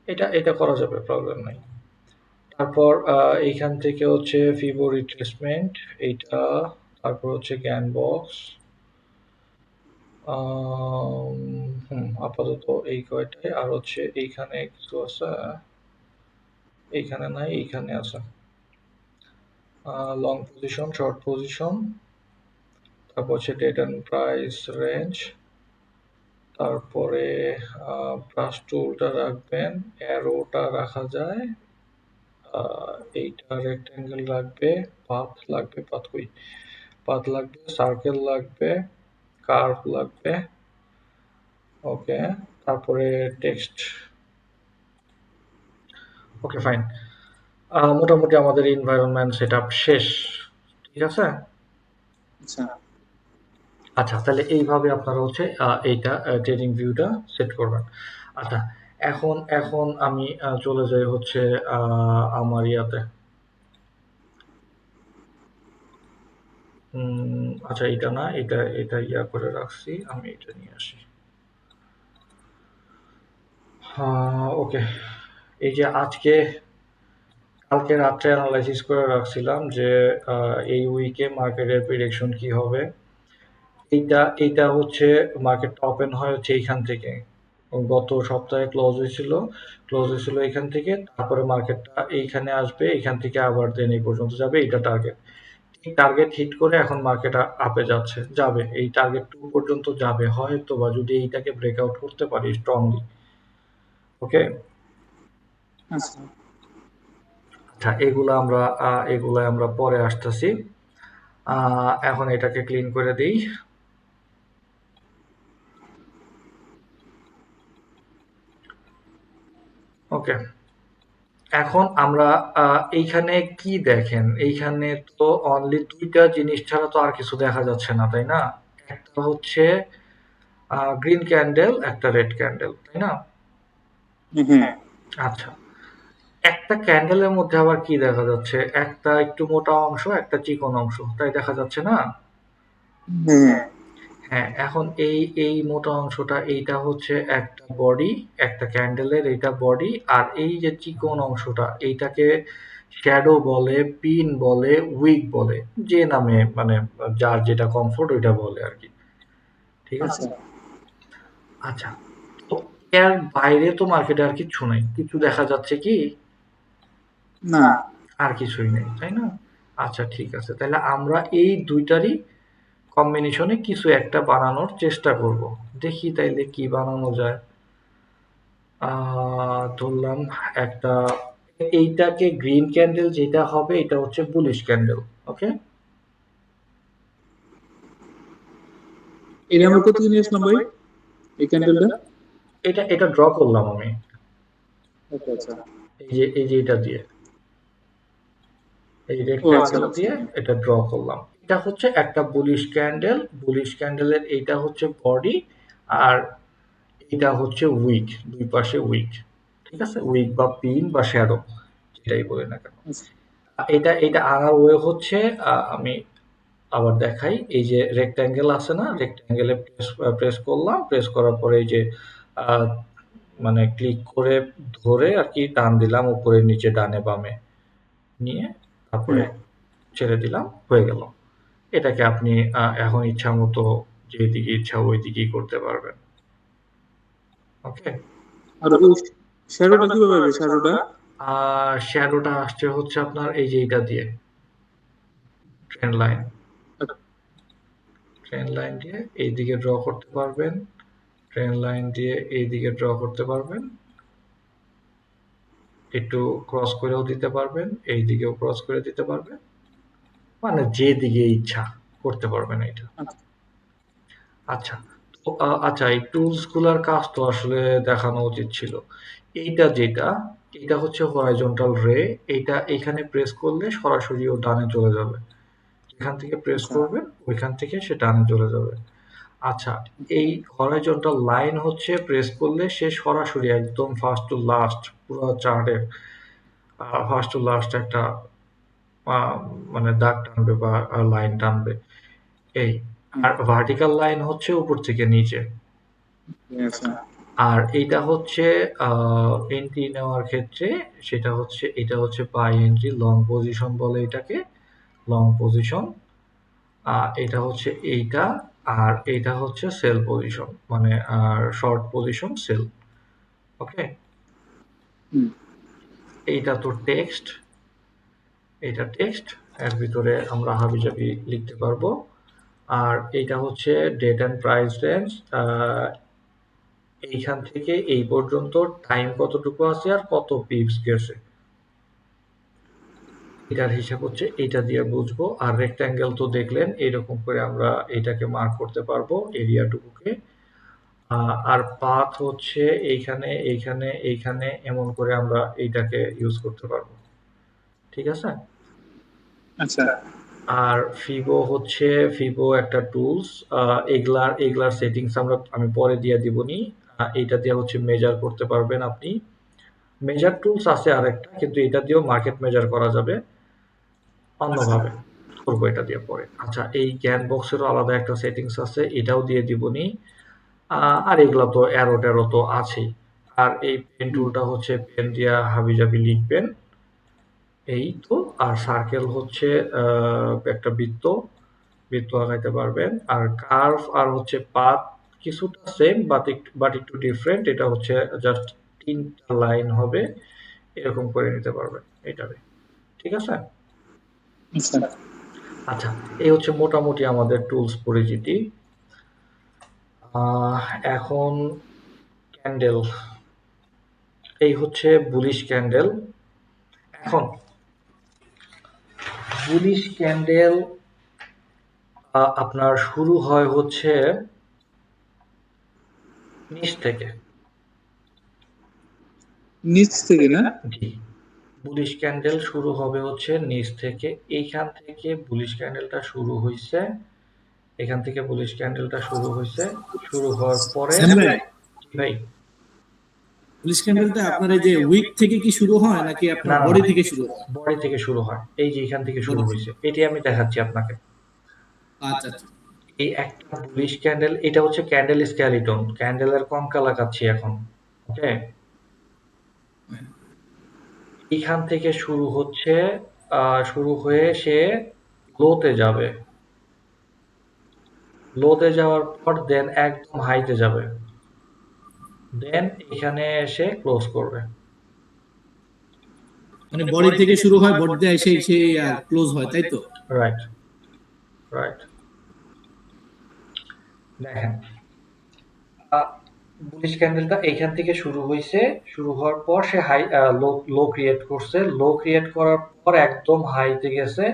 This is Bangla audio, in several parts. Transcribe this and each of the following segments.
এটা এটা করা যাবে, প্রবলেম নাই। তারপর এইখান থেকে হচ্ছে ফিবো রিট্রেসমেন্ট, এইটা। তারপর হচ্ছে জ্ঞান বক্স। আপাতত এই কয়টাই। আর হচ্ছে এইখানে কিছু আছে, এইখানে নাই, এইখানে আছে। লং পজিশন, শর্ট পজিশন, তারপর হচ্ছে ডেট অ্যান্ড প্রাইস রেঞ্জ, তারপরে ব্রাশ টুলটা রাখবেন, অ্যারোটা রাখা যায়, এইটা রেক্টেঙ্গেল লাগবে, পাথ লাগবে, পাথ কই, পাথ লাগবে, সার্কেল লাগবে, কার্ভ লাগবে। ওকে, তারপরে টেক্সট। ওকে, ফাইন। মোটামুটি আমাদের এনভায়রনমেন্ট সেটআপ শেষ। ঠিক আছে? আচ্ছা আচ্ছা, তাহলে এইভাবে আপনারা হচ্ছে এইটা ট্রেডিং ভিউটা সেট করবেন। আচ্ছা, এখন এখন আমি চলে যাই হচ্ছে আমার ইয়াতে। আচ্ছা, এটা না, এটা এটা ইয়া করে রাখছি, আমি এটা নিয়ে আসি। ওকে, এই যে আজকে কালকে রাত্রে অ্যানালাইসিস করে রাখছিলাম যে এই উইকে মার্কেটের প্রেডিকশন কি হবে। এইটা এইটা হচ্ছে মার্কেটটা ওপেন হয় হচ্ছে এইখান থেকে। গত সপ্তাহে ক্লোজ হয়েছিল এখান থেকে। তারপরে মার্কেটটা এইখানে আসবে, এইখান থেকে আবার দেন এই পর্যন্ত যাবে, এইটা টার্গেট। ঠিক টার্গেট হিট করে এখন মার্কেট আপে যাবে, এই টার্গেট 2 পর্যন্ত যাবে হয়তো, বা যদি এইটাকে ব্রেকআউট করতে পারি স্ট্রংলি। ওকে, আচ্ছা আচ্ছা, এগুলা আমরা পরে আসতেছি। এখন এটাকে ক্লিন করে দিই। ওকে, এখন আমরা এইখানে কি দেখেন, এইখানে তো অনলি দুইটা জিনিস ছাড়া তো আর কিছু দেখা যাচ্ছে না, তাই না? একটা হচ্ছে গ্রিন ক্যান্ডেল, একটা রেড ক্যান্ডেল, তাই না? হ্যাঁ আচ্ছা, একটা ক্যান্ডেলের মধ্যে আবার কি দেখা যাচ্ছে, একটা একটু মোটা অংশ, একটা চিকন অংশ, তাই দেখা যাচ্ছে না? হ্যাঁ হ্যাঁ, এখন এই এই মোটা অংশটা, এইটা হচ্ছে একটা বডি, একটা ক্যান্ডেলের এইটা বডি। আর এই যে চিকন অংশটা, এইটাকে শ্যাডো বলে, পিন বলে, উইক বলে, যে নামে মানে যার যেটা কমফোর্ট ওইটা বলে আর কি। ঠিক আছে? আচ্ছা আচ্ছা, তো এর বাইরে তো মার্কেটে আর কিচ্ছু নাই, কিছু দেখা যাচ্ছে কি? না আর কিছুই নেই, তাই না? আচ্ছা, ঠিক আছে, তাহলে আমরা এই দুইটারই কম্বিনেশনে কিছু একটা বানানোর চেষ্টা করব। দেখি তাইলে কি বানানো যায়। ধরলাম একটা, এইটাকে গ্রিন ক্যান্ডেল যেটা হবে এটা হচ্ছে বুলিশ ক্যান্ডেল। ওকে, এটা আমরা কত নিয়ে আসলাম ভাই এই ক্যান্ডেলটা? এটা এটা ড্র করলাম আমি, আচ্ছা আচ্ছা এই যে এটা দিয়ে, এই ও আচ্ছা রেক্ট্যাঙ্গেল দিয়ে এটা ড্র করলাম। এটা হচ্ছে একটা বুলিশ ক্যান্ডেল, বুলিশ ক্যান্ডেলের এইটা হচ্ছে বডি, আর এটা হচ্ছে উইক, দুই পাশে উইক। ঠিক আছে, উইক বা পিন বা শ্যাডো, যেটাই বলি না কেন। আচ্ছা এটা এটা আনার ওয়ে হচ্ছে, আমি আবার দেখাই, এই যে রেক্ট্যাঙ্গেল আছে না, রেক্ট্যাঙ্গেলে প্রেস করলাম, প্রেস করার পরে এই যে আহ, মানে ক্লিক করে ধরে আর কি টান দিলাম উপরে নিচে ডানে বামে নিয়ে, তারপরে হ্যাঁ ছেড়ে দিলাম, হয়ে গেল। এটাকে আপনি এখন ইচ্ছা মতো যেদিকে ইচ্ছা ওই দিকেই করতে পারবেন। ওকে, আর ওই শ্যাডোটা কিভাবে হবে শ্যাডোটা? আর শ্যাডোটা আসছে হচ্ছে আপনার এই যে এইটা দিয়ে, ট্রেন লাইন, ট্রেন লাইন দিয়ে এইদিকে ড্র করতে পারবেন, ট্রেন লাইন দিয়ে এইদিকে ড্র করতে পারবেন, একটু ক্রস করেও দিতে পারবেন, এই দিকেও ক্রস করে দিতে পারবেন, মানে যে দিকে ইচ্ছা করতে পারবেন এটা। আচ্ছা আচ্ছা, তো আচ্ছা, এই টুলস গুলার কাজ তো আসলে দেখানো উচিত ছিল। এইটা যেটা, এটা হচ্ছে হরাইজন্টাল রে, এইটা এখানে প্রেস করলে সরাসরি ও ডানে চলে যাবে। এখান থেকে প্রেস আচ্ছা করবেন, ওইখান থেকে সে ডানে চলে যাবে। আচ্ছা, এই হরাইজন্টাল লাইন হচ্ছে প্রেস করলে সে সরাসরি একদম ফার্স্ট টু লাস্ট পুরো চার্টের ফার্স্ট টু লাস্ট একটা আহ, মানে দাগ টানবে বা লাইন টানবে, এই। হুম, আর ভার্টিক্যাল লাইন হচ্ছে উপর থেকে নিচে। আচ্ছা আর এইটা হচ্ছে এন্ট্রি নেওয়ার ক্ষেত্রে সেটা হচ্ছে এটা হচ্ছে বাই এন্ট্রি লং পজিশন বলে এটাকে, লং পজিশন। এটা হচ্ছে এইটা, আর এইটা হচ্ছে সেল পজিশন, মানে আর শর্ট পজিশন সেল। ওকে, হুম, এইটা তো টেক্সট, এটা টেক্সট, এর ভিতরে আমরা হাবিজাবি লিখতে পারবো। আর এইটা হচ্ছে ডেট অ্যান্ড প্রাইস রেঞ্জ, এইখান থেকে এই পর্যন্ত টাইম কতটুকু আছে আর কত পিপস গেছে, এটার হিসাব হচ্ছে এইটা দিয়ে বুঝবো। আর রেক্ট্যাঙ্গেল তো দেখলেন, এইরকম করে আমরা এটাকে মার্ক করতে পারবো এরিয়াটুকুকে। আর পাথ হচ্ছে এইখানে এইখানে এইখানে এমন করে আমরা এইটাকে ইউজ করতে পারবো। ঠিক আছে। আচ্ছা, আর ফিবো হচ্ছে, ফিবো একটা টুলস, এগুলার সেটিংস আমি পরে দিয়ে দিবনি। এইটা দিয়ে হচ্ছে মেজার করতে পারবেন আপনি। মেজার টুলস আছে আরেকটা, কিন্তু এটা দিয়েও মার্কেট মেজার করা যাবে আচ্ছা, অন্যভাবে, করবো এটা দিয়ে পরে। আচ্ছা, এই জ্ঞান বক্সেরও আলাদা একটা সেটিংস আছে, এটাও দিয়ে দিবনি। আর এগুলা তো অ্যারো ট্যারো তো আছেই। আর এই পেন হুম, টুলটা হচ্ছে পেন দিয়া হাবিজাবি লিখবেন, এই তো। আর সার্কেল হচ্ছে একটা বৃত্ত, বৃত্ত আঁকাইতে পারবেন। আর কার্ভ আর হচ্ছে পাথ কিছুটা সেম, বাট একটু ডিফারেন্ট। এটা হচ্ছে জাস্ট 3টা লাইন হবে, এরকম করে নিতে পারবেন এটারে। ঠিক আছে? আচ্ছা। আচ্ছা, এই হচ্ছে মোটামুটি আমাদের টুলস পরিচিতি। আহ, এখন ক্যান্ডেল, এই হচ্ছে বুলিশ ক্যান্ডেল। এখন বুলিশ ক্যান্ডেল আপনার শুরু হয় হচ্ছে নিচ থেকে। নিচ থেকে না? জি, বুলিশ ক্যান্ডেল শুরু হবে হচ্ছে নিচ থেকে। এইখান থেকে বুলিশ ক্যান্ডেলটা শুরু হইছে, এখান থেকে বুলিশ ক্যান্ডেলটা শুরু হইছে। শুরু হওয়ার পরে স্যাম ভাই, জি ভাই। পুলিশ ক্যান্ডেলটা আপনার এই যে উইক থেকে কি শুরু হয় নাকি আপনার না না বডি না, থেকে শুরু হয়? বডি থেকে শুরু হয়, এই যে এখান থেকে শুরু বডি থেকে। হয়েছে, এটি আমি দেখাচ্ছি আপনাকে। আচ্ছা আচ্ছা। এই একটা বুলিশ ক্যান্ডেল, এটা হচ্ছে ক্যান্ডেল স্কেলিটন, ক্যান্ডেলের কঙ্কা লাগাচ্ছি এখন। ওকে, এইখান থেকে শুরু হচ্ছে, শুরু হয়ে সে লোতে যাবে, লোতে যাওয়ার পর দেন একদম হাইতে যাবে, দেন এখানে এসে ক্লোজ করবে। মানে বডি থেকে শুরু হয়, বডিতে এসে এসে ক্লোজ হয়, তাই তো? Right, right. দেখেন, বুলিশ ক্যান্ডেলটা এইখান থেকে শুরু হয়েছে, শুরু হওয়ার পর সে হাই লো, লো ক্রিয়েট করছে, লো ক্রিয়েট করার পর একদম হাইতে গেছে,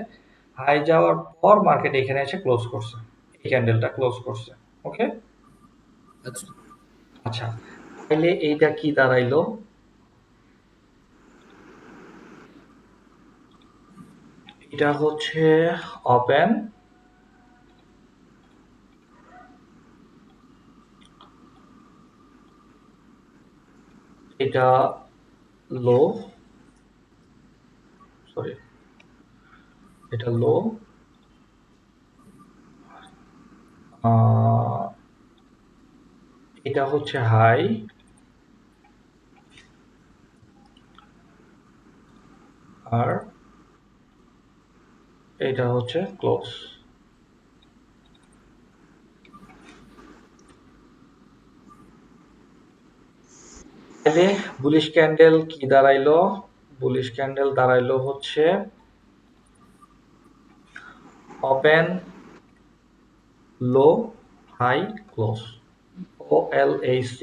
হাই যাওয়ার পর মার্কেট এখানে এসে ক্লোজ করছে, এই ক্যান্ডেলটা ক্লোজ করছে। ওকে, আচ্ছা। আচ্ছা, তাহলে এইটা কি দাঁড়াইলো? এটা হচ্ছে ওপেন, এটা লো, সরি, এটা লো, এটা হচ্ছে হাই, আর এটা হচ্ছে ক্লোজ। তাহলে বুলিশ ক্যান্ডেল কি দাঁড়াইলো? বুলিশ ক্যান্ডেল দাঁড়াইলো হচ্ছে open, low, high, close, OLAC।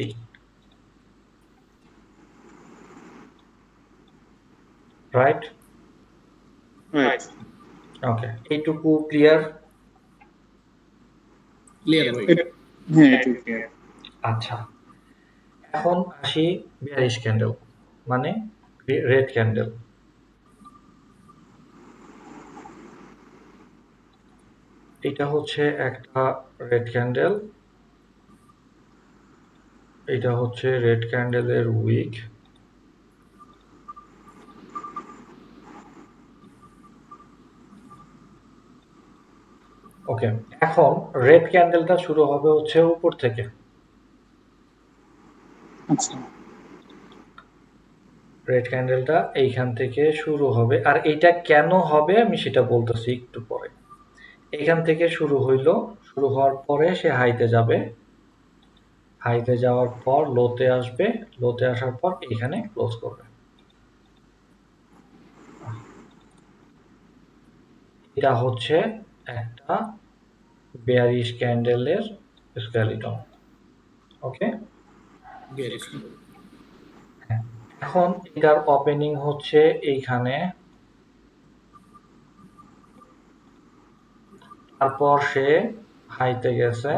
Right? Right. Okay, এইটুকু ক্লিয়ার? ক্লিয়ার ভাই। হ্যাঁ, এটা ক্লিয়ার। আচ্ছা, এখন আসি বিয়ারিশ ক্যান্ডেল, মানে রেড ক্যান্ডেল। এটা হচ্ছে একটা রেড ক্যান্ডেল, এটা হচ্ছে রেড ক্যান্ডেলের উইক। ওকে, এখন রেড ক্যান্ডেলটা শুরু হবে হচ্ছে উপর থেকে, আচ্ছা রেড ক্যান্ডেলটা এইখান থেকে শুরু হবে, আর এটা কেন হবে আমি সেটা বলতেছি একটু পরে। এখান থেকে শুরু হইলো, শুরু হওয়ার পরে সে হাইতে যাবে, হাইতে যাওয়ার পর লোতে আসবে, লোতে আসার পর এখানে ক্লোজ করবে। এটা হচ্ছে একটা বেয়ারিশ ক্যান্ডেলের স্কেলিটন। ওকে, বেয়ারিশ। এখন এটার ওপেনিং হচ্ছে এইখানে, তারপর সে হাইতে গেছে,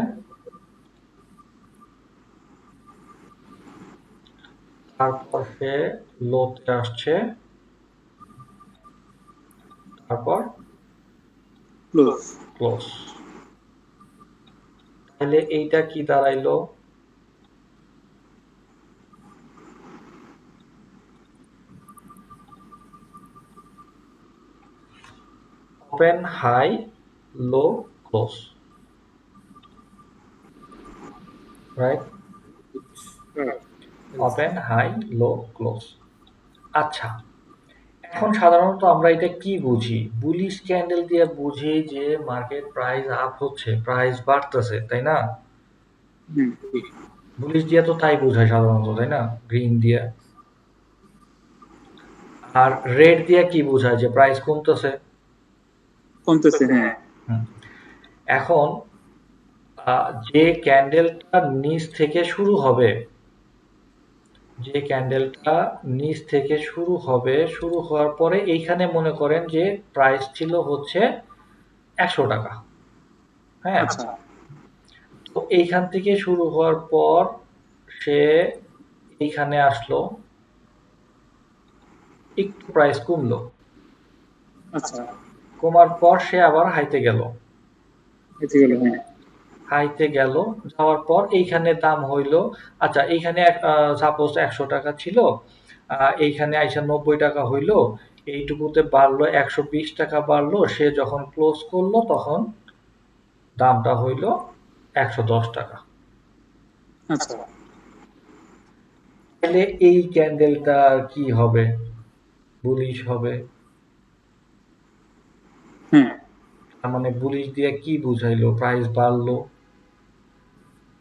তারপর সে লোতে আসছে, তারপর ক্লোজ। ক্লোজ। তাহলে এইটা কি দাঁড়াইলো? Open high low close, right? Open high low close. আচ্ছা, এখন সাধারণত আমরা এটা কি বুঝি? বুলিশ ক্যান্ডেল দিয়ে বুঝি যে মার্কেট প্রাইস আপ হচ্ছে, প্রাইস বাড়তেছে, তাই না? হুম বুলিশ দিয়ে তো তাই বোঝায় সাধারণত, তাই না? গ্রিন দিয়ে। আর রেড দিয়ে কি বোঝায়? যে প্রাইস কমতেছে। কমতেছে হ্যাঁ। হুম। এখন যে ক্যান্ডেলটা নিচ থেকে শুরু হবে, যে ক্যান্ডেলটা নিচ থেকে শুরু হবে, শুরু হওয়ার পরে এইখানে মনে করেন যে প্রাইস ছিল হচ্ছে 100 টাকা। হ্যাঁ, আচ্ছা তো এইখান থেকে শুরু হওয়ার পর সে এইখানে আসলো, একটু প্রাইস কমলো, আচ্ছা কমার পর সে আবার হাইতে গেল, এতে গেল হ্যাঁ। হাইতে গেল, যাওয়ার পর এইখানে দাম হইলো, আচ্ছা এইখানে সাপোজ 100 টাকা ছিল, এইখানে আইসা 90 টাকা হইলো, এইটুকুতে বাড়লো 120 টাকা বাড়লো, সে যখন ক্লোজ করলো তখন দামটা হইলো 110 টাকা। আচ্ছা তাহলে এই ক্যান্ডেলটা কি হবে? বুলিশ হবে। হ্যাঁ, তার মানে বুলিশ দিয়ে কি বুঝাইলো? প্রাইস বাড়লো।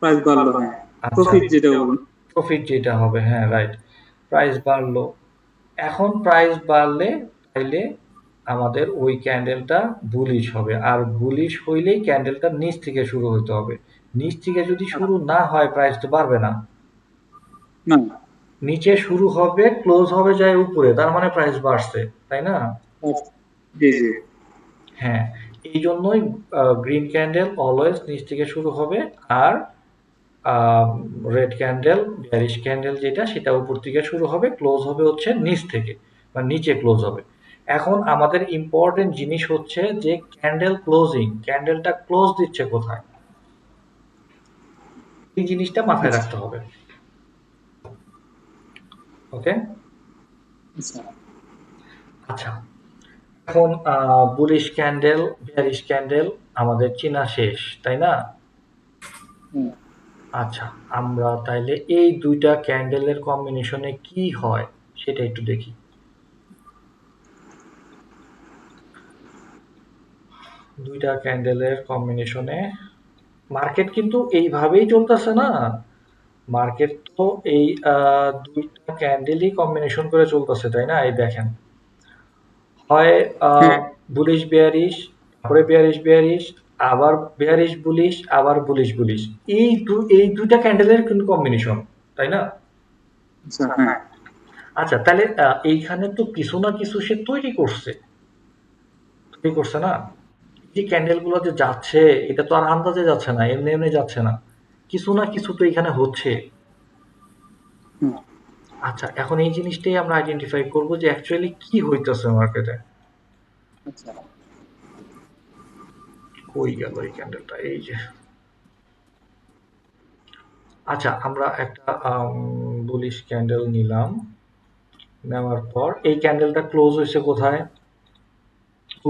প্রাইস বাড়লো হ্যাঁ, আচ্ছা, প্রফিট যেটা বলুন। প্রফিট যেটা হবে, হ্যাঁ রাইট, প্রাইস বাড়লো। এখন প্রাইস বাড়লে তাইলে আমাদের ওই ক্যান্ডেলটা বুলিশ হবে, আর বুলিশ হইলেই ক্যান্ডেলটা নিচ থেকে শুরু হইতে হবে। নিচ থেকে যদি শুরু না হয় প্রাইস তো বাড়বে না। না নিচে শুরু হবে, ক্লোজ হবে যায় উপরে, তার মানে প্রাইস বাড়ছে, তাই না? জি জি হ্যাঁ, এই জন্যই গ্রিন ক্যান্ডেল অলওয়েজ নিচ থেকে শুরু হবে, আর রেড ক্যান্ডেল, বেয়ারিশ ক্যান্ডেল যেটা, সেটা উপর থেকে শুরু হবে, ক্লোজ হবে হচ্ছে নিচ থেকে, বা নিচে ক্লোজ হবে। এখন আমাদের ইম্পর্টেন্ট জিনিস হচ্ছে যে ক্যান্ডেল ক্লোজিং, ক্যান্ডেলটা ক্লোজ দিচ্ছে কোথায়, এই জিনিসটা মাথায় আচ্ছা রাখতে হবে। ওকে, আচ্ছা আচ্ছা, এখন বুলিশ ক্যান্ডেল, বেয়ারিশ ক্যান্ডেল আমাদের চেনা শেষ, তাই না? হ্যাঁ। আচ্ছা, আমরা তাইলে এই দুইটা ক্যান্ডেলের কম্বিনেশনে কি হয় সেটা একটু দেখি। দুইটা ক্যান্ডেলের কম্বিনেশনে মার্কেট কিন্তু এইভাবেই চলতেছে না, মার্কেট তো এই দুইটা ক্যান্ডেলই কম্বিনেশন করে চলতেছে, তাই না? এই দেখেন, হয় হ্যাঁ বুলিশ বেয়ারিশ, তারপরে বেয়ারিশ বেয়ারিশ, আবার বেয়ারিশ বুলিশ, আবার বুলিশ বুলিশ, এই দুইটা ক্যান্ডেলের কিন্তু কম্বিনেশন, তাই না? আচ্ছা হ্যাঁ আচ্ছা, তাহলে এইখানে তো কিছু না কিছু সে তৈরি করছে, তৈরি করছে না? এই যে ক্যান্ডেল গুলো যে যাচ্ছে, এটা তো আর আন্দাজে যাচ্ছে না, এমনি এমনি যাচ্ছে না, কিছু না কিছু তো এখানে হচ্ছে। হ্যাঁ আচ্ছা, এখন এই জিনিসটাই আমরা আইডেন্টিফাই করবো যে অ্যাকচুয়ালি কি হইতেছে মার্কেটে। আচ্ছা কই গেল এই ক্যান্ডেলটা? এই যে, আচ্ছা আমরা একটা বুলিশ ক্যান্ডেল নিলাম, নেওয়ার পর এই ক্যান্ডেলটা ক্লোজ হয়েছে কোথায়?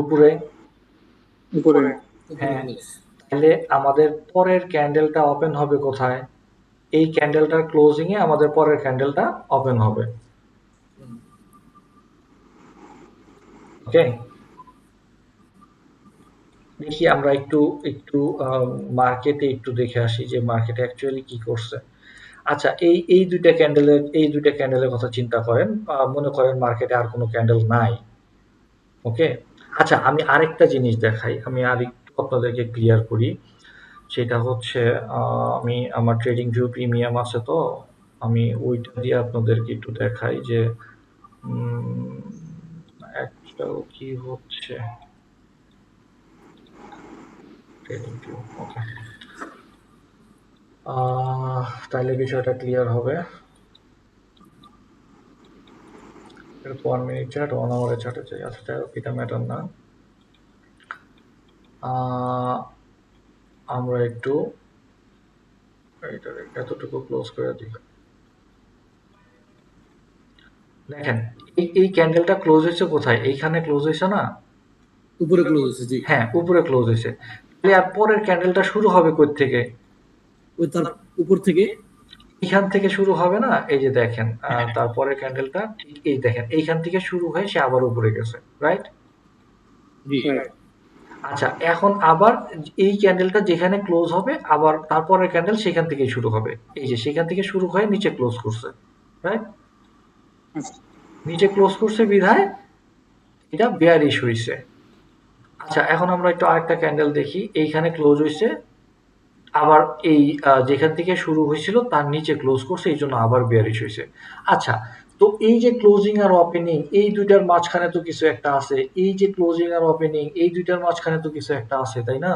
উপরে। উপরে হ্যাঁ, তাহলে আমাদের পরের ক্যান্ডেলটা ওপেন হবে কোথায়? এই ক্যান্ডেলটার ক্লোজিং এ আমাদের পরের ক্যান্ডেলটা ওপেন হবে। ওকে, দেখি আমরা একটু একটু মার্কেটে একটু দেখে আসি যে মার্কেটে অ্যাকচুয়ালি কি করছে। আচ্ছা, এই দুইটা ক্যান্ডেলের কথা চিন্তা করেন, মনে করেন মার্কেটে আর কোনো ক্যান্ডেল নাই। ওকে, আচ্ছা আমি আরেকটা জিনিস দেখাই, আমি আরেকটু আপনাদেরকে ক্লিয়ার করি। সেটা হচ্ছে আমি আমার ট্রেডিং ভিউ প্রিমিয়াম আছে, তো আমি ওইটা দিয়ে আপনাদেরকে একটু দেখাই যে অ্যাকচুয়াল কি হচ্ছে। ট্রেডিং ভিউ, ওকে, তাহলে বিষয়টা ক্লিয়ার হবে। এটা তো 1 মিনিট চার্ট, 1 আওয়ারের চার্টে চাই। আচ্ছা যাই হোক, এটা ম্যাটার না। আমরা একটু এটা এতটুকু ক্লোজ করে দিই। দেখেন, এই ক্যান্ডেলটা ক্লোজ হয়েছে কোথায়? এইখানে ক্লোজ হয়েছে না? উপরে ক্লোজ হচ্ছে, জি। হ্যাঁ, উপরে ক্লোজ হয়েছে। তাহলে আর পরের ক্যান্ডেলটা শুরু হবে কই থেকে? ওই তার উপর থেকে। এইখান থেকে শুরু হবে না? এই যে দেখেন, তারপরের ক্যান্ডেলটা ঠিক এই দেখেন, এইখান থেকে শুরু হয়ে সে আবার উপরে গেছে, রাইট? জি। আচ্ছা, এখন আবার এই ক্যান্ডেলটা যেখানে ক্লোজ হবে, আবার তারপরের ক্যান্ডেল সেখান থেকেই শুরু হবে। এই যে সেখান থেকে শুরু হয়ে নিচে ক্লোজ করছে, রাইট? নিচে ক্লোজ করছে বিধায় এটা বেয়ারিশ হইছে। আচ্ছা, এখন আমরা একটু আরেকটা ক্যান্ডেল দেখি। এইখানে ক্লোজ হইছে, আবার এই যেখান থেকে শুরু হয়েছিল তার নিচে ক্লোজ করছে, এই জন্য আবার বেয়ারিশ হয়েছে। আচ্ছা, তো এই যে ক্লোজিং আর ওপেনিং, এই দুইটার মাঝখানে তো কিছু একটা আছে। এই যে ক্লোজিং আর ওপেনিং, এই দুইটার মাঝখানে তো কিছু একটা আছে, তাই না?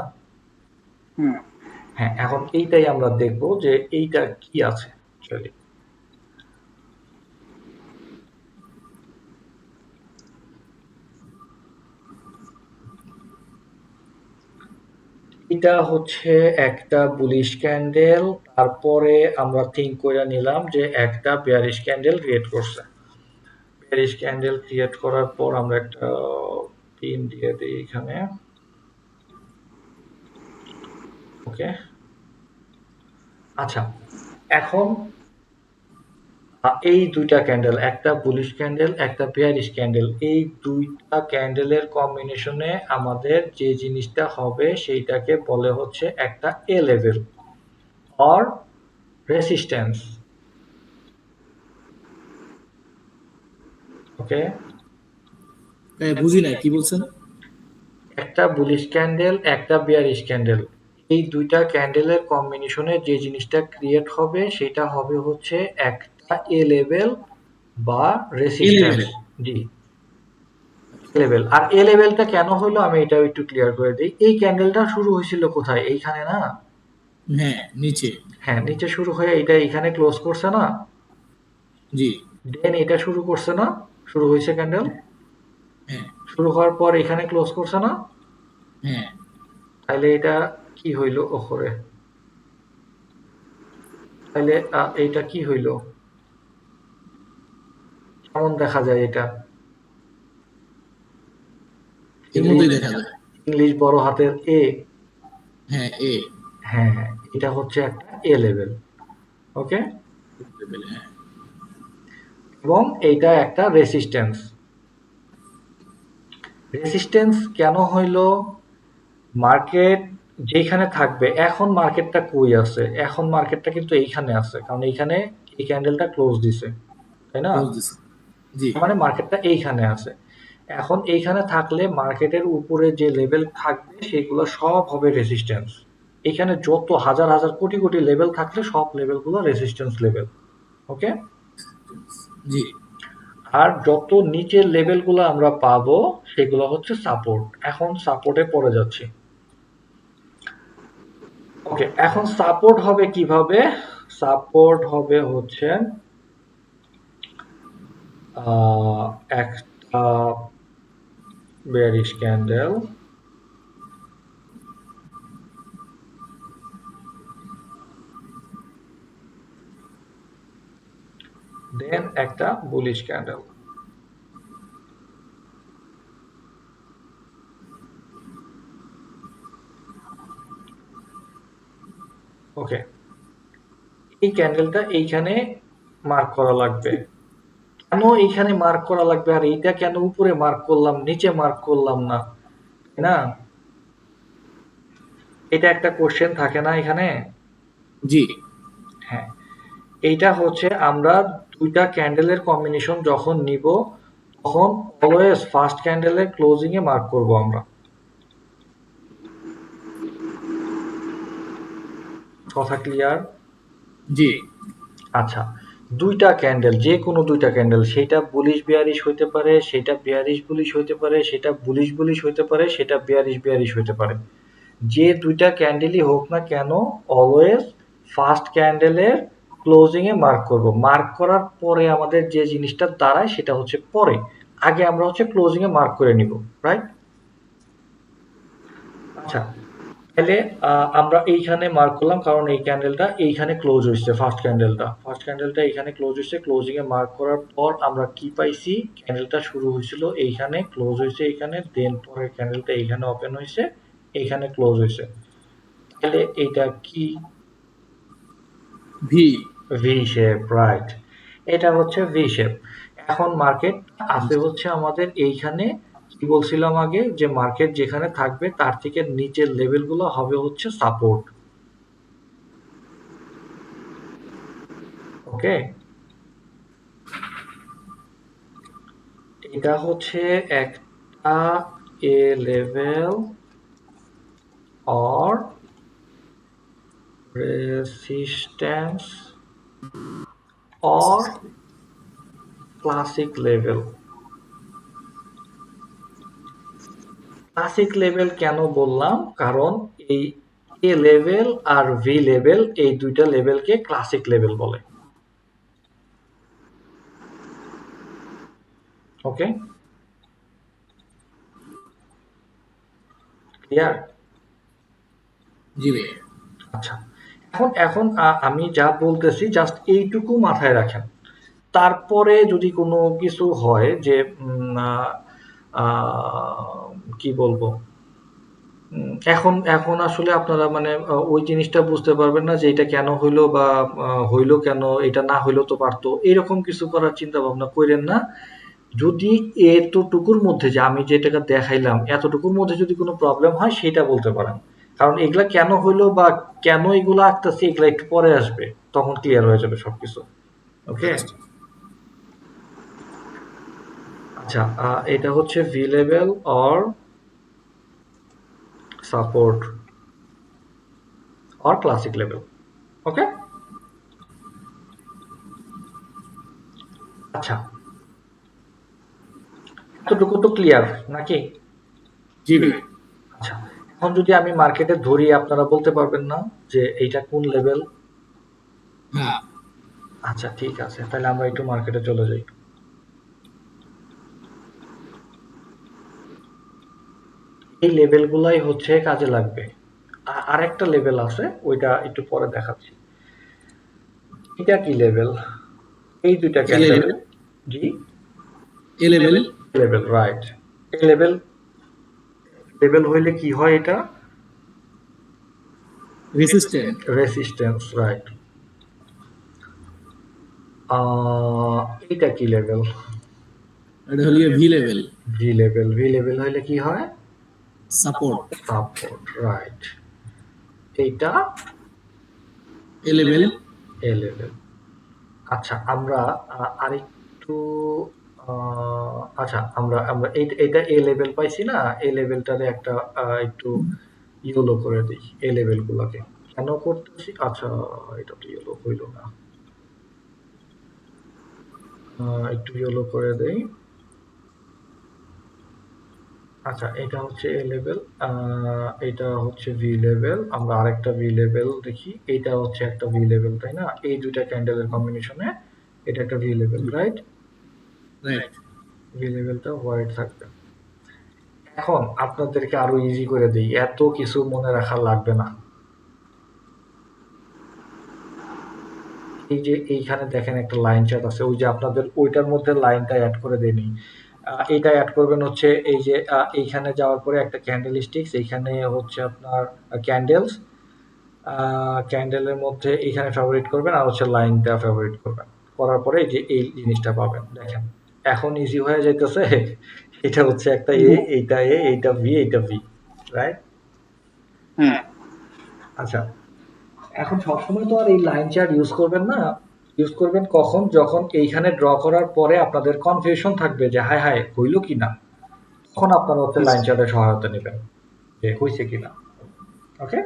হ্যাঁ, এখন এইটাই আমরা দেখবো যে এইটা কি আছে অ্যাকচুয়ালি। এটা হচ্ছে একটা বুলিশ ক্যান্ডেল, তারপরে আমরা থিঙ্ক করে নিলাম যে একটা বেয়ারিশ ক্যান্ডেল ক্রিয়েট করছে। বেয়ারিশ ক্যান্ডেল ক্রিয়েট করার পর আমরা একটা পিন দিয়ে দিই এখানে। ওকে, আচ্ছা, এখন এই দুইটা ক্যান্ডেল, একটা বুলিশ ক্যান্ডেল একটা বেয়ারিশ ক্যান্ডেল, এই দুইটা ক্যান্ডেলের কম্বিনেশনে আমাদের যে জিনিসটা হবে সেইটাকে বলে হচ্ছে একটা এ লেভেল অর রেসিস্ট্যান্স। ওকে, বুঝি নাই কি বলছেন। একটা বুলিশ ক্যান্ডেল একটা বেয়ারিশ ক্যান্ডেল, এই দুইটা ক্যান্ডেলের কম্বিনেশনে যে জিনিসটা ক্রিয়েট হবে সেটা হবে হচ্ছে একটা এ লেভেল বা এ রেসিস্ট্যান্স। লেভেলে। জি, লেভেল। আর এ লেভেলটা কেন হলো আমি এটাও একটু ক্লিয়ার করে দিই। এই ক্যান্ডেলটা শুরু হয়েছিল কোথায়? এইখানে না? হ্যাঁ, নিচে। হ্যাঁ, নিচে শুরু হয়ে এটা এইখানে ক্লোজ করছে না? জি। দেন এটা শুরু করছে না? শুরু হয়েছে ক্যান্ডেল, হ্যাঁ। শুরু হওয়ার পর এখানে ক্লোজ করছে না? হ্যাঁ। তাহলে এটা কি হইল? ওহরে, তাহলে এইটা কি হইল? কেমন দেখা যায় এটা? এর মতোই দেখা যায়। ইংলিশ বড় হাতের এ। হ্যাঁ, এ হ্যাঁ হ্যাঁ, এটা হচ্ছে একটা এ লেভেল। ওকে, লেভেলে। হ্যাঁ। এবং এইটা একটা রেসিস্ট্যান্স। রেসিস্ট্যান্স কেন হইল? মার্কেট যেখানে থাকবে, এখন মার্কেটটা কই আছে? এখন মার্কেটটা কিন্তু এইখানে আছে, কারণ এইখানে এই ক্যান্ডেলটা ক্লোজ দিছে, তাই না? ক্লোজ দিছে। জি। মানে মার্কেটটা এইখানে আছে। এখন এইখানে থাকলে মার্কেটের উপরে যে লেভেল থাকবে সেগুলো সব হবে রেসিস্ট্যান্স। এখানে যত হাজার হাজার কোটি কোটি লেভেল থাকলে সব লেভেলগুলো রেসিস্ট্যান্স লেভেল। ওকে, জি। আর যত নিচের লেভেলগুলো আমরা পাবো সেগুলো হচ্ছে সাপোর্ট। এখন সাপোর্টে পড়ে যাচ্ছি। ওকে, এখন সাপোর্ট হবে কিভাবে? সাপোর্ট হবে হচ্ছে একটা বেয়ারিশ ক্যান্ডেল, দেন একটা বুলিশ ক্যান্ডেল। ওকে, এই ক্যান্ডেলটা এইখানে মার্ক করা লাগবে। কেন এইখানে মার্ক করা লাগবে আর এইটা কেন উপরে মার্ক করলাম নিচে মার্ক করলাম না, তাই না? এটা একটা কোশ্চেন থাকে না এখানে? জি হ্যাঁ, এইটা হচ্ছে আমরা দুইটা ক্যান্ডেলের কম্বিনেশন যখন নিব তখন অলওয়েজ ফার্স্ট ক্যান্ডেলের ক্লোজিং এ মার্ক করব আমরা। কথা ক্লিয়ার? জি আচ্ছা, দুইটা ক্যান্ডেল, যে কোনো দুইটা ক্যান্ডেল, সেটা বুলিশ বিয়ারিশ হইতে পারে, সেটা বিয়ারিশ বুলিশ হইতে পারে, সেটা বুলিশ বুলিশ হইতে পারে, সেটা বিয়ারিশ বিয়ারিশ হইতে পারে। যে দুইটা ক্যান্ডেলই হোক না কেন অলওয়েজ ফার্স্ট ক্যান্ডেলের ক্লোজিং এ মার্ক করব। মার্ক করার পরে আমাদের যে জিনিসটা দাঁড়ায় সেটা হচ্ছে পরে, আগে আমরা হচ্ছে ক্লোজিং এ মার্ক করে নিব, রাইট? আচ্ছা, তাহলে আমরা এইখানে মার্ক করলাম কারণ এই ক্যান্ডেলটা এইখানে ক্লোজ হয়েছে, ফার্স্ট ক্যান্ডেলটা এইখানে ক্লোজ হয়েছে। ক্লোজিং এ মার্ক করার পর আমরা কি পাইছি, ক্যান্ডেলটা শুরু হয়েছিল এইখানে, ক্লোজ হয়েছে এইখানে, দেন পরের ক্যান্ডেলটা এইখানে ওপেন হয়েছে, এইখানে ক্লোজ হয়েছে। তাহলে এইটা কি? V V shape, right? এটা হচ্ছে ভি শেপ। এখন মার্কেট আছে হচ্ছে আমাদের এইখানে, কি বলছিলাম আগে, যে মার্কেট যেখানে থাকবে তার থেকে নিচের লেভেলগুলো হবে হচ্ছে সাপোর্ট। ওকে, এটা হচ্ছে একটা A level or resistance or classic level. Classic level কেন বললাম, কারণ এই এ লেভেল আর ভি লেভেল এই দুইটা লেভেলকে ক্লাসিক লেভেল বলে। ওকে, ক্লিয়ার? জি ভাই আচ্ছা, এখন এখন আমি যা বলতেছি জাস্ট এইটুকু মাথায় রাখেন। তারপরে যদি কোনো কিছু হয় যে কি বলবো, এখন এখন আসলে আপনারা মানে ওই জিনিসটা বুঝতে পারবেন না যে এটা কেন হইলো বা হইলো কেন, এটা না হইলেও তো পারতো, এরকম কিছু করার চিন্তা ভাবনা করেন না। যদি এতটুকুর মধ্যে, যে আমি যেটাকে দেখাইলাম এতটুকুর মধ্যে যদি কোনো প্রবলেম হয় সেটা বলতে পারেন। কারণ এগুলা কেন হইলো বা কেন এগুলো আসতেছে এগুলা একটু পরে আসবে, তখন ক্লিয়ার হয়ে যাবে সবকিছু। ওকে, আচ্ছা আচ্ছা, এটা হচ্ছে V level or support or classic level. Okay, আচ্ছা, এতটুকু তো ক্লিয়ার নাকি? জি ভাই আচ্ছা, এখন যদি আমি মার্কেটে ধরি আপনারা বলতে পারবেন না যে এইটা কোন লেভেল? হ্যাঁ আচ্ছা, ঠিক আছে, তাহলে আমরা একটু মার্কেটে চলে যাই। এই লেভেলগুলাই হচ্ছে কাজে লাগবে। আরেকটা লেভেল আছে, ওইটা একটু পরে দেখাচ্ছি। এটা কি লেভেল? এই দুইটা এ ক্যান্ডেল। লেভেল জি, এ লেভেল লেভেল, রাইট। এই লেভেল, লেভেল হইলে কি হয় এটা? Resistant resistance, right. এইটা কি লেভেল? এটা হলো V level V level, V level হইলে কি হয়? Support support, right. এইটা এ লেভেল এ লেভেল। আচ্ছা, আমরা আরেকটু আচ্ছা, আমরা আমরা এইটা এ লেভেল পাইছি না, এ লেভেলটারে একটা একটু ইয়েলো করে দিই, এ লেভেল গুলাকে। কেন করতেছি, আচ্ছা, এটা তো ইয়েলো হইল না, একটু ইয়েলো করে দেই। আচ্ছা, এটা হচ্ছে এ লেভেল, এটা হচ্ছে ভি লেভেল। আমরা আরেকটা ভি লেভেল দেখি, এইটা হচ্ছে একটা ভি লেভেল, তাই না? এই দুইটা ক্যান্ডেলের কম্বিনেশনে এটা একটা V level, right? Right V লেভেলটা হোয়াইট থাকবে। এখন আপনাদেরকে আরো ইজি করে দিই, এত কিছু মনে রাখা লাগবে না। এই যে এইখানে দেখেন একটা লাইন চার্ট আছে, ওই যে আপনাদের ওইটার মধ্যে লাইনটা অ্যাড করে দেয়নি, এটা অ্যাড করবেন হচ্ছে এই যে এইখানে যাওয়ার পরে একটা ক্যান্ডেল স্টিক্স, এইখানে হচ্ছে আপনার ক্যান্ডেলস, ক্যান্ডেলের মধ্যে এইখানে ফেভারিট করবেন আর হচ্ছে লাইন দেওয়া ফেভারিট করবেন, করার পরে এই যে এই জিনিসটা পাবেন দেখেন এখন ইজি হয়ে যাইতেছে। এটা হচ্ছে একটা এ, এইটা এ, এইটা ভি, এইটা ভি, রাইট? হ্যাঁ আচ্ছা, এখন সবসময় তো আর এই লাইন চার্ট ইউজ করবেন না। ইউজ করবেন কখন? যখন এইখানে ড্র করার পরে আপনাদের কনফিউশন থাকবে যে হায় হায় হইল কি না, তখন আপনারা হচ্ছে লাইন আচ্ছা চার্টের সহায়তা নেবেন যে হয়েছে কিনা। ওকে,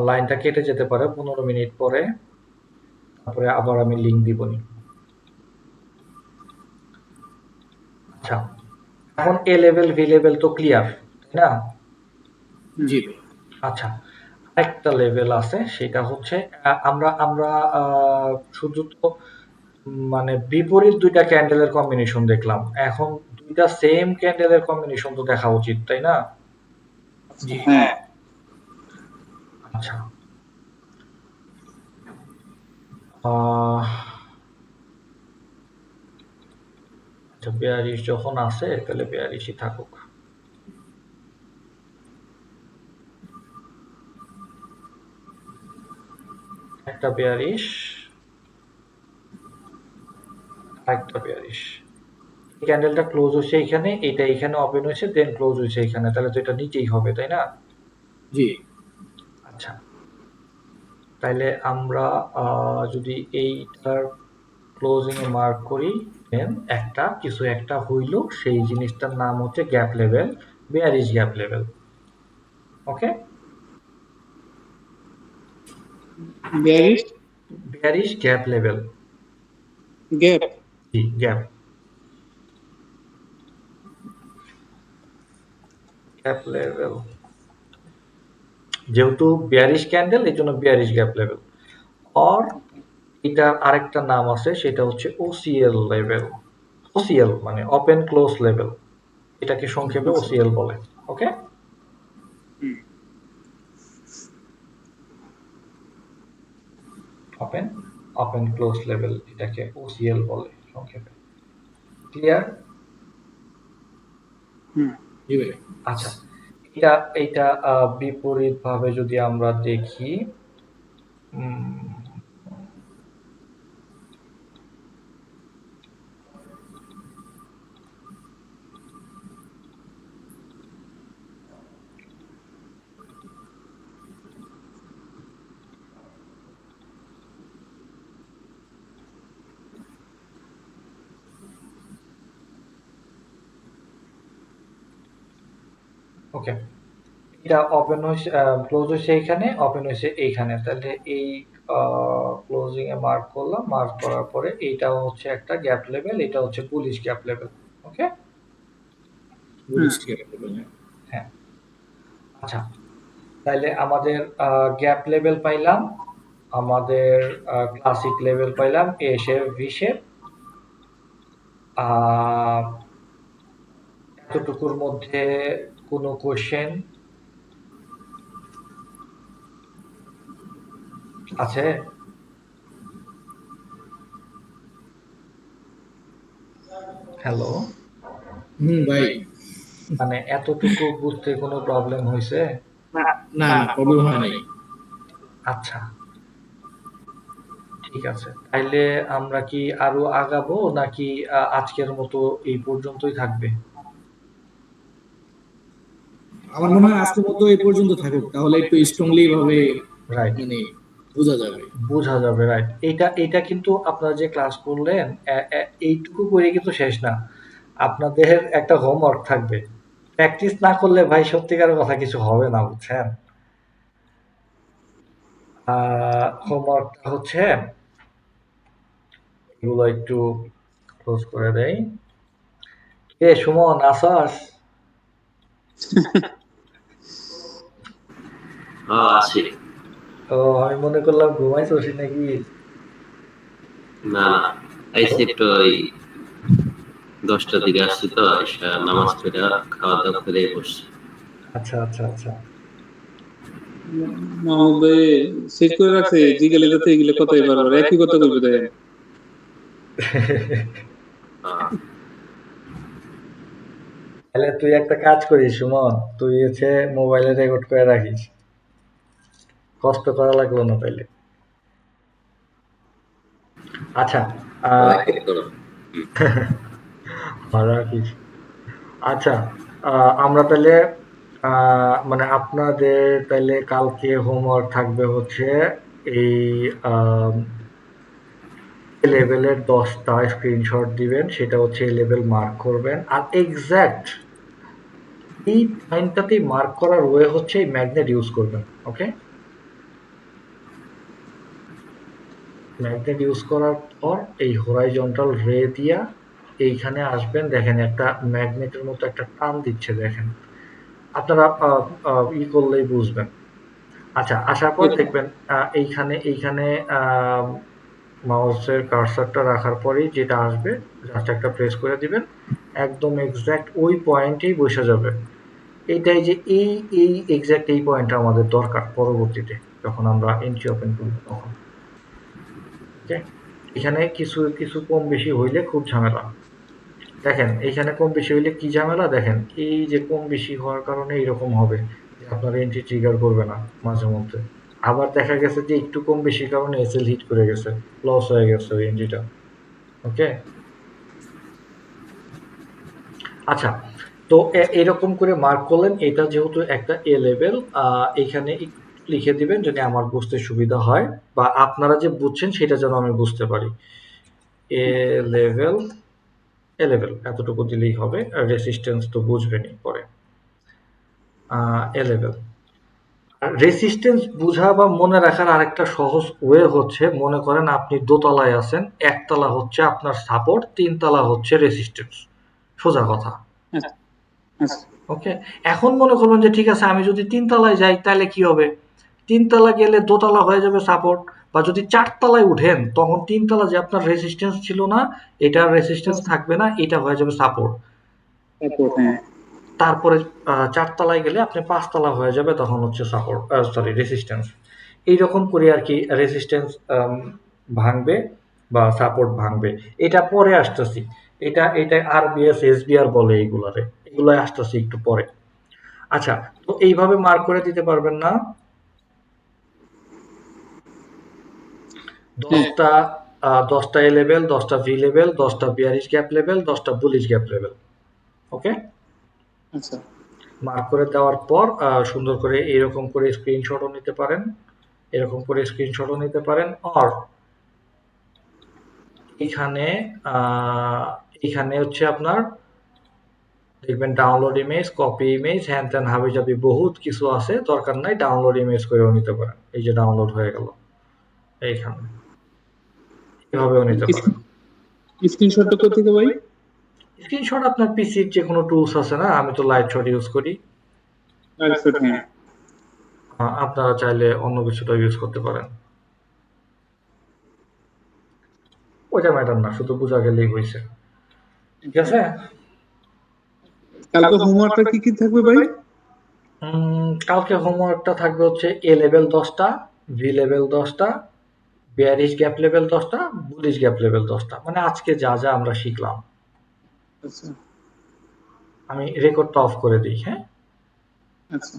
লাইনটা কেটে যেতে পারে 15 মিনিট পরে, তারপরে আবার আমি লিঙ্ক দিবনি। আচ্ছা, এখন এ লেভেল ভি লেভেল তো ক্লিয়ার, তাই না? জি আচ্ছা, আরেকটা লেভেল আছে, সেটা হচ্ছে আমরা আমরা শুধু তো মানে বিপরীত দুইটা ক্যান্ডেলের কম্বিনেশন দেখলাম, এখন দুইটা সেম ক্যান্ডেলের কম্বিনেশন তো দেখা উচিত, তাই না? জি হ্যাঁ আচ্ছা, আহ, আচ্ছা বেয়ারিশ যখন আছে তাহলে বেয়ারিশই থাকুক। একটা বেয়ারিশ, আরেকটা বেয়ারিশ। এই ক্যান্ডেলটা ক্লোজ হয়েছে এইখানে, এটা এইখানে ওপেন হয়েছে, দেন ক্লোজ হয়েছে এইখানে, তাহলে তো এটা নিচেই হবে, তাই না? জি আচ্ছা, তাইলে আমরা যদি এইটার ক্লোজিং এ মার্ক করি, দেন একটা কিছু একটা হইল, সেই জিনিসটার নাম হচ্ছে gap level, bearish gap level. Okay, bearish bearish gap level, gap জি গ্যাপ, গ্যাপ লেভেল, যেহেতু বেয়ারিশ ক্যান্ডেল এই জন্য বেয়ারিশ গ্যাপ লেভেল। আর এটার আরেকটা নাম আছে, সেটা হচ্ছে ওসিএল লেভেল। ওসিএল মানে ওপেন ক্লোজ লেভেল, এটাকে সংক্ষেপে ওসিএল বলে। ওকে, ওপেন ওপেন ক্লোজ লেভেল, এটাকে ওসিএল বলে সংক্ষেপে। ক্লিয়ার? জি ভাই আচ্ছা, এটা এইটা বিপরীত ভাবে যদি আমরা দেখি, ওকে, এটা ওপেন হয়েছে, ক্লোজ হয়েছে এইখানে, ওপেন হয়েছে এইখানে, তাহলে এই ক্লোজিং এ মার্ক করলাম, মার্ক করার পরে এইটা হচ্ছে একটা গ্যাপ লেভেল, এটা হচ্ছে বুলিশ গ্যাপ লেভেল। ওকে, বুঝছি আপনাকে। হ্যাঁ। আচ্ছা, তাইলে আমাদের গ্যাপ লেভেল পাইলাম, আমাদের ক্লাসিক লেভেল পাইলাম, এ শেপ ভি শেপ। এতটুকুর মধ্যে কোনো কোশ্চেন আছে? হ্যালো, ভাই মানে এতটুকু বুঝতে কোনো প্রবলেম হয়েছে? না না প্রবলেম হয় নাই। আচ্ছা, ঠিক আছে, তাইলে আমরা কি আরো আগাবো নাকি আজকের মতো এই পর্যন্তই থাকবে? আমার মনে হয় আজকের মতো এই পর্যন্ত থাকুক, তাহলে একটু স্ট্রংলি ভাবে রাইট, মানে বোঝা যাবে। বোঝা যাবে, রাইট। এটা এটা কিন্তু আপনারা যে ক্লাস করলেন, এইটুকু করে কিন্তু শেষ না, আপনাদের একটা হোমওয়ার্ক থাকবে। প্র্যাকটিস না করলে ভাই সত্যিকার কথা কিছু হবে না, বুঝছেন? হোমওয়ার্কটা হচ্ছে, এগুলো একটু ক্লোজ করে দেই। এ সুমন, আসস? আছি। ও, আমি মনে করলাম ঘুমাইছোস নাকি। না না, আইসি একটু ওই 10টার দিকে আসছি তো, এসে নামাজ পড়ে খাওয়া দাওয়া করে বসছি। আচ্ছা আচ্ছা আচ্ছা, মাহমুদ ভাই সেট করে রাখছে জিগেলে যাতে এগুলো কথাই বারবার একই কথা কইবে দেখেন। আহ, তাহলে তুই একটা কাজ করিস সুমন, তুই হচ্ছে মোবাইলে রেকর্ড করে রাখিস, কষ্ট করা লাগলো না তাইলে। আচ্ছা, ওকে করো। রাখিস। আচ্ছা, আমরা তাহলে মানে আপনাদের তাইলে কালকে হোমওয়ার্ক থাকবে হচ্ছে এই লেভেলের 10টা স্ক্রিনশট দিবেন, সেটা হচ্ছে লেভেল মার্ক করবেন। আর এক্সাক্ট এই পয়েন্টটাতেই মার্ক করার ওয়ে হচ্ছে এই ম্যাগনেট ইউজ করবেন। ওকে, ম্যাগনেট ইউজ করার পর এই হরাইজন্টাল রে দিয়া এইখানে আসবেন, দেখেন একটা ম্যাগনেটের মতো একটা টান দিচ্ছে, দেখেন আপনারা করলেই বুঝবেন। আচ্ছা, আসার পর দেখবেন এইখানে এইখানে মাউসের কার্সারটা রাখার পরেই যেটা আসবে জাস্ট একটা প্রেস করে দিবেন, একদম এক্সাক্ট ওই পয়েন্টেই বসে যাবে। এইটাই যে এই এক্সাক্ট এই পয়েন্টটা আমাদের দরকার পরবর্তীতে যখন আমরা এন্ট্রি ওপেন করব তখন। ওকে, এখানে কিছু কিছু কম বেশি হইলে খুব ঝামেলা। দেখেন এইখানে কম বেশি হইলে কি ঝামেলা, দেখেন এই যে কম বেশি হওয়ার কারণে এরকম হবে যে আপনার এন্ট্রি ট্রিগার করবে না মাঝে মধ্যে। আবার দেখা গেছে যে একটু কম বেশির কারণে এসএল হিট করে গেছে, লস হয়ে গেছে ওই এন্ট্রিটা। ওকে, আচ্ছা, তো এরকম করে মার্ক করলেন। এটা যেহেতু একটা এ লেভেল, এখানে একটু লিখে দিবেন যদি আমার বুঝতে সুবিধা হয়, বা আপনারা যে বুঝছেন সেটা যেন আমি বুঝতে পারি। এ লেভেল, এ লেভেল এতটুকু দিলেই হবে, রেসিস্ট্যান্স তো বুঝবেনই পরে। এ লেভেল রেসিস্ট্যান্স বোঝা বা মনে রাখার আরেকটা সহজ ওয়ে হচ্ছে, মনে করেন আপনি দোতলায় আছেন, একতলা হচ্ছে আপনার সাপোর্ট, তিনতলা হচ্ছে রেসিস্ট্যান্স, সোজা কথা। আচ্ছা আচ্ছা ওকে, এখন মনে করবেন যে ঠিক আছে আমি যদি তিনতলায় যাই তাহলে কি হবে, তিনতলা গেলে দোতলা হয়ে যাবে সাপোর্ট, বা যদি চারতলায় উঠেন তখন তিনতলা যে আপনার রেসিস্ট্যান্স ছিল না, এটার রেসিস্ট্যান্স থাকবে না, এটা হয়ে যাবে সাপোর্ট। তারপর হ্যাঁ তারপরে চারতলায় গেলে আপনি পাঁচতলা হয়ে যাবে, তখন হচ্ছে সাপোর্ট, সরি রেসিস্ট্যান্স। এইরকম করে আর কি রেসিস্ট্যান্স ভাঙবে বা সাপোর্ট ভাঙবে। এটা পরে আসতেছি, এটা এটা আরবিএস এসবিআর বলে এইগুলারে, এগুলাই আসতেছি একটু পরে। আচ্ছা, তো এইভাবে মার্ক করে দিতে পারবেন না হ্যাঁ 10টা, 10টা এ লেভেল, 10টা ভি লেভেল, 10টা বিয়ারিশ গ্যাপ লেভেল, 10টা বুলিশ গ্যাপ লেভেল। ওকে, আচ্ছা মার্ক করে দেওয়ার পর সুন্দর করে এরকম করে স্ক্রিনশটও নিতে পারেন, এরকম করে স্ক্রিনশটও নিতে পারেন। আর এখানে এখানে হচ্ছে আপনার দেখবেন ডাউনলোড ইমেজ, কপি ইমেজ, হ্যান ত্যান হাবিজাবি বহুত কিছু আছে, দরকার নাই, ডাউনলোড ইমেজ করেও নিতে পারেন। এই যে ডাউনলোড হয়ে গেল এইখানে, এভাবেও নিতে পারেন। স্ক্রিনশটটা কোথেকে ভাই? স্ক্রিনশট আপনার পিসির যে কোনো টুলস আছে না, আমি তো লাইট শট ইউজ করি, লাইটশট হ্যাঁ আপনারা চাইলে অন্য কিছুটা ইউজ করতে পারেন, ওইটা ম্যাটার না, শুধু বোঝা গেলেই হয়েছে। ঠিক আছে, কালকে হোমওয়ার্কটা কি কি থাকবে ভাই? কালকে হোমওয়ার্কটা থাকবে হচ্ছে এ লেভেল 10টা, ভি লেভেল 10টা, বেয়ারিশ গ্যাপ লেভেল 10টা, বুলিশ গ্যাপ লেভেল 10টা, মানে আজকে যা যা আমরা শিখলাম। আচ্ছা আমি রেকর্ডটা অফ করে দিই, হ্যাঁ। আচ্ছা